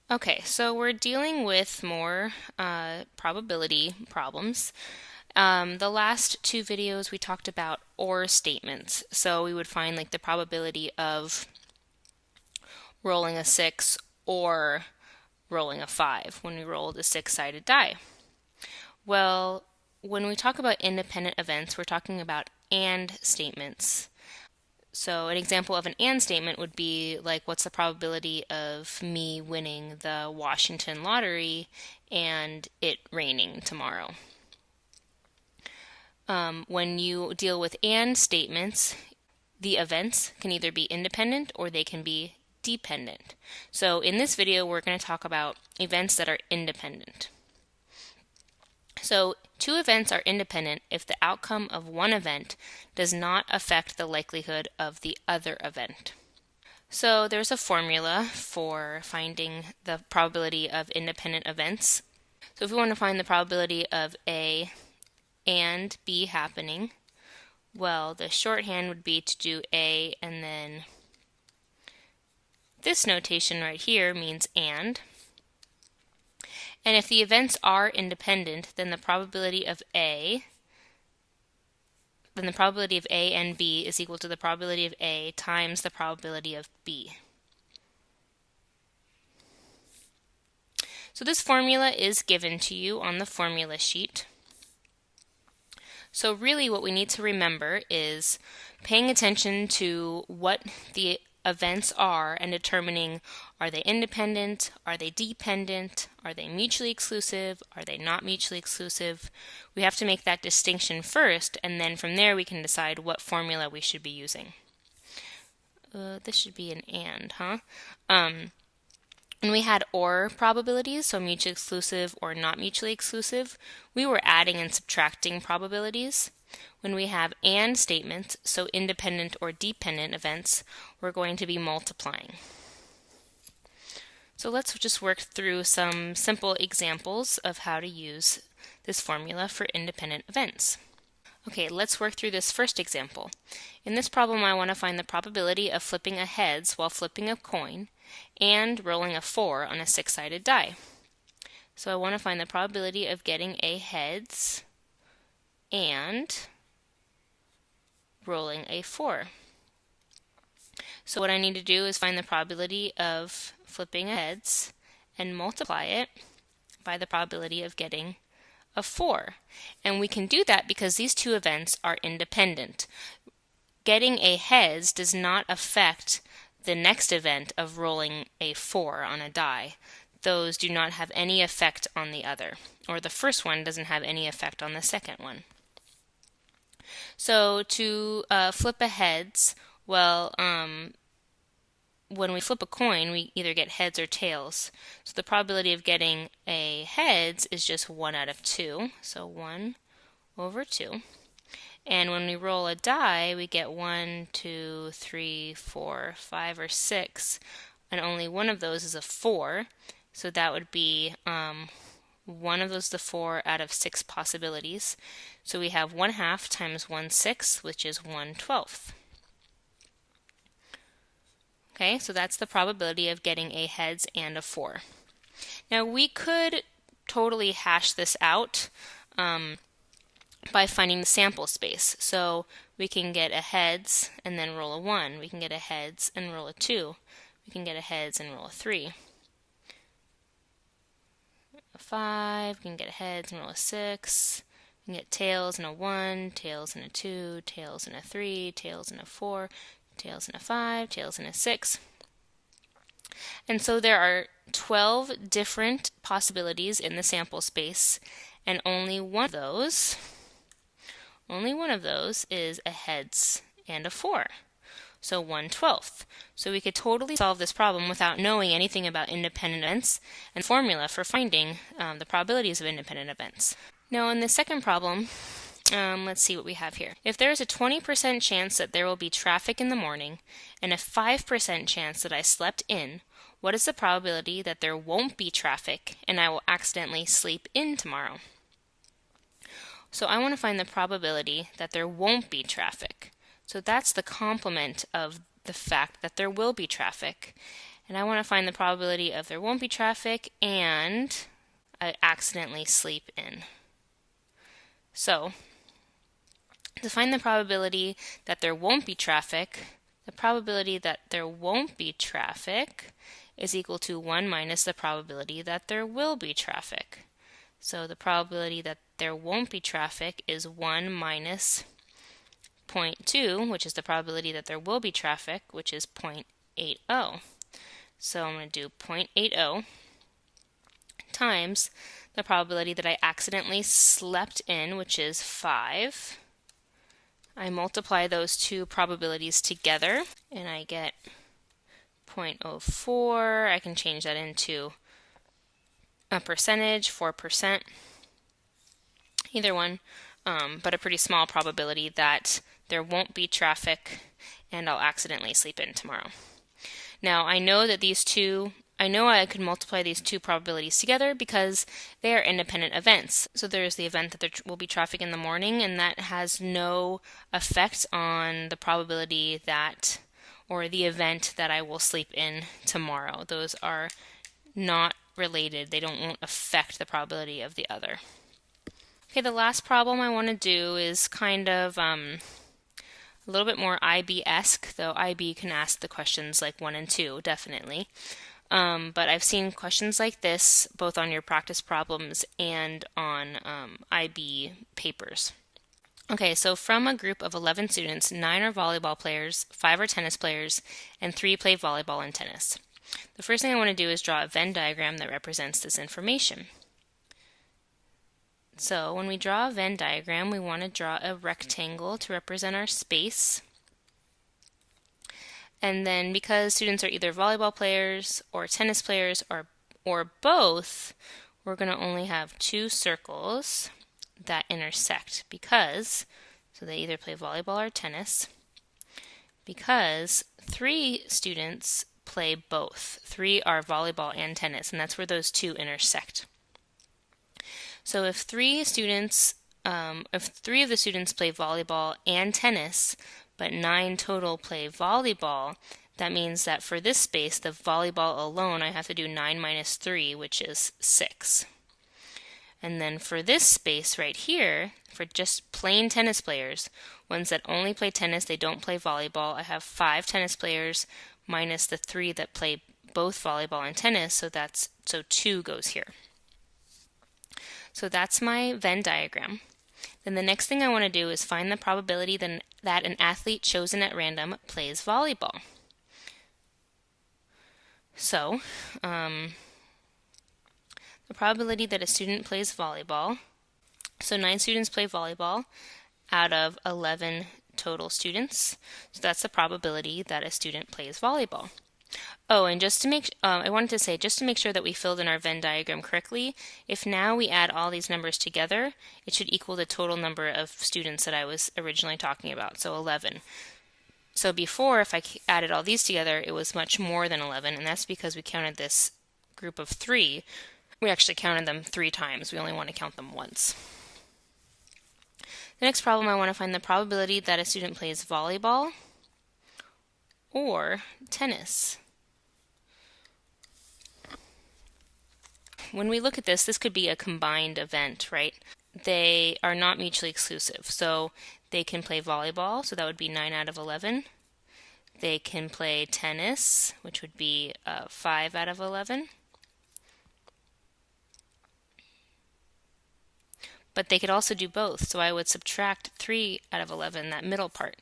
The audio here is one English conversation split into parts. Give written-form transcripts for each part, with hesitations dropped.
Okay, so we're dealing with more probability problems. The last two videos we talked about or statements. So we would find like the probability of rolling a 6 or rolling a 5 when we rolled a six-sided die. Well, when we talk about independent events, we're talking about and statements. So, an example of an and statement would be like, what's the probability of me winning the Washington lottery and it raining tomorrow? When you deal with and statements, the events can either be independent or they can be dependent. So, in this video, we're going to talk about events that are independent. So, two events are independent if the outcome of one event does not affect the likelihood of the other event. So, there's a formula for finding the probability of independent events. So, if we want to find the probability of A and B happening, well, the shorthand would be to do A and then this notation right here means and. And if the events are independent, then the probability of A and B is equal to the probability of A times the probability of B. So this formula is given to you on the formula sheet. So really what we need to remember is paying attention to what the events are and determining, are they independent, are they dependent, are they mutually exclusive, are they not mutually exclusive. We have to make that distinction first, and then from there we can decide what formula we should be using. This should be an and, huh? When we had or probabilities, so mutually exclusive or not mutually exclusive, we were adding and subtracting probabilities. When we have and statements, so independent or dependent events, we're going to be multiplying. So let's just work through some simple examples of how to use this formula for independent events. Okay, let's work through this first example. In this problem, I want to find the probability of flipping a heads while flipping a coin and rolling a 4 on a six-sided die. So I want to find the probability of getting a heads and rolling a 4. So what I need to do is find the probability of flipping a heads and multiply it by the probability of getting a 4. And we can do that because these two events are independent. Getting a heads does not affect the next event of rolling a 4 on a die. Those do not have any effect on the other, or the first one doesn't have any effect on the second one. So to flip a heads, well, when we flip a coin, we either get heads or tails. So the probability of getting a heads is just 1 out of 2, so 1 over 2. And when we roll a die, we get 1, 2, 3, 4, 5, or 6, and only one of those is a 4. So that would be one of those the 4 out of 6 possibilities. So we have 1/2 times 1/6, which is 1/12. Okay, so that's the probability of getting a heads and a 4. Now we could totally hash this out by finding the sample space. So we can get a heads and then roll a 1. We can get a heads and roll a 2. We can get a heads and roll a 3. A 5. We can get a heads and roll a 6. We can get tails and a 1, tails and a 2, tails and a 3, tails and a 4, tails and a 5, tails and a 6. And so there are 12 different possibilities in the sample space, and only one of those is a heads and a 4. So 1/12. So we could totally solve this problem without knowing anything about independent events and formula for finding the probabilities of independent events. Now in the second problem, let's see what we have here. If there is a 20% chance that there will be traffic in the morning and a 5% chance that I slept in, what is the probability that there won't be traffic and I will accidentally sleep in tomorrow? So I want to find the probability that there won't be traffic. So that's the complement of the fact that there will be traffic. And I want to find the probability of there won't be traffic and I accidentally sleep in. So, to find the probability that there won't be traffic, the probability that there won't be traffic is equal to 1 minus the probability that there will be traffic. So the probability that there won't be traffic is 1 minus 0.2, which is the probability that there will be traffic, which is 0.80. So I'm going to do 0.80 times the probability that I accidentally slept in, which is 5. I multiply those two probabilities together and I get 0.04. I can change that into a percentage, 4%, either one, but a pretty small probability that there won't be traffic and I'll accidentally sleep in tomorrow. Now I know that I could multiply these two probabilities together because they are independent events. So there's the event that there will be traffic in the morning, and that has no effect on the probability that, or the event that I will sleep in tomorrow. Those are not related. They won't affect the probability of the other. Okay, the last problem I want to do is kind of a little bit more IB-esque, though IB can ask the questions like 1 and 2, definitely. But I've seen questions like this both on your practice problems and on IB papers. Okay, so from a group of 11 students, 9 are volleyball players, 5 are tennis players, and 3 play volleyball and tennis. The first thing I want to do is draw a Venn diagram that represents this information. So when we draw a Venn diagram, we want to draw a rectangle to represent our space. And then because students are either volleyball players or tennis players or both, we're going to only have 2 circles that intersect so they either play volleyball or tennis, because 3 students play both. 3 are volleyball and tennis, and that's where those 2 intersect. So if 3 of the students play volleyball and tennis, but 9 total play volleyball, that means that for this space, the volleyball alone, I have to do 9 minus 3, which is 6. And then for this space right here, for just plain tennis players, ones that only play tennis, they don't play volleyball, I have 5 tennis players minus the 3 that play both volleyball and tennis, so 2 goes here. So that's my Venn diagram. Then the next thing I want to do is find the probability that an athlete chosen at random plays volleyball. So, the probability that a student plays volleyball, so 9 students play volleyball out of 11 total students, so that's the probability that a student plays volleyball. Oh, and just to make, I wanted to say, just to make sure that we filled in our Venn diagram correctly, if now we add all these numbers together, it should equal the total number of students that I was originally talking about, so 11. So before, if I added all these together, it was much more than 11, and that's because we counted this group of 3. We actually counted them 3 times. We only want to count them once. The next problem, I want to find the probability that a student plays volleyball or tennis. When we look at this, this could be a combined event, right? They are not mutually exclusive. So they can play volleyball, so that would be 9 out of 11. They can play tennis, which would be 5 out of 11. But they could also do both, so I would subtract 3 out of 11, that middle part.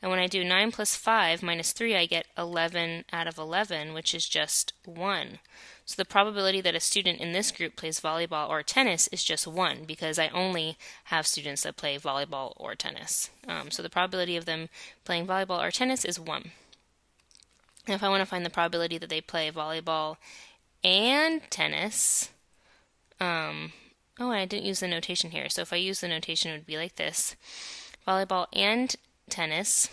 And when I do 9 plus 5 minus 3, I get 11 out of 11, which is just 1. So the probability that a student in this group plays volleyball or tennis is just 1, because I only have students that play volleyball or tennis. So the probability of them playing volleyball or tennis is 1. And if I want to find the probability that they play volleyball and tennis, oh, and I didn't use the notation here. So if I use the notation, it would be like this. Volleyball and tennis.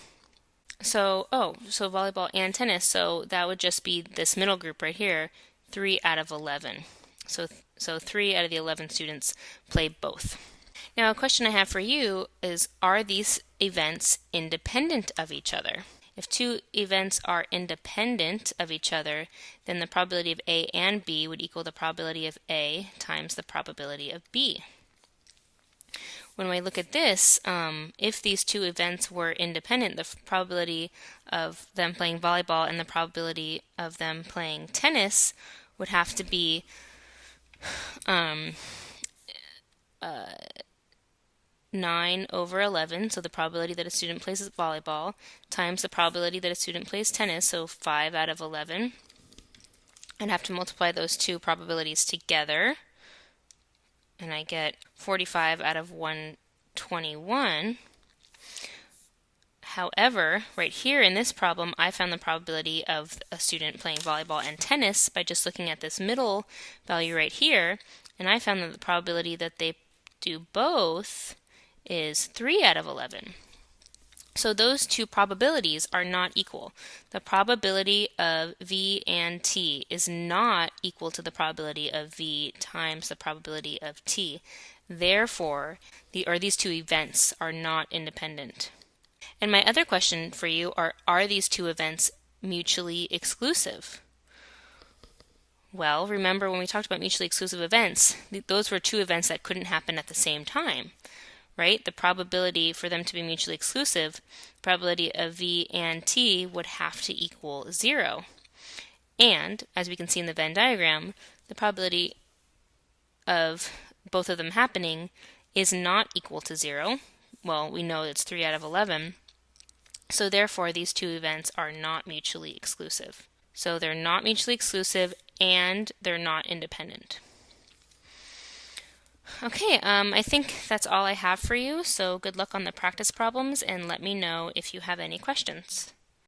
So volleyball and tennis. So that would just be this middle group right here, 3 out of 11. So 3 out of the 11 students play both. Now a question I have for you is, are these events independent of each other? If two events are independent of each other, then the probability of A and B would equal the probability of A times the probability of B. When we look at this, if these two events were independent, the probability of them playing volleyball and the probability of them playing tennis would have to be 9/11, so the probability that a student plays volleyball, times the probability that a student plays tennis, so 5 out of 11. I'd have to multiply those two probabilities together, and I get 45 out of 121. However, right here in this problem, I found the probability of a student playing volleyball and tennis by just looking at this middle value right here, and I found that the probability that they do both is 3 out of 11. So those two probabilities are not equal. The probability of V and T is not equal to the probability of V times the probability of T. Therefore, these two events are not independent. And my other question for you are these two events mutually exclusive? Well, remember when we talked about mutually exclusive events, those were two events that couldn't happen at the same time. Right? The probability for them to be mutually exclusive, probability of V and T would have to equal 0. And, as we can see in the Venn diagram, the probability of both of them happening is not equal to 0. Well, we know it's 3 out of 11. So therefore, these two events are not mutually exclusive. So they're not mutually exclusive and they're not independent. Okay, I think that's all I have for you, so good luck on the practice problems and let me know if you have any questions.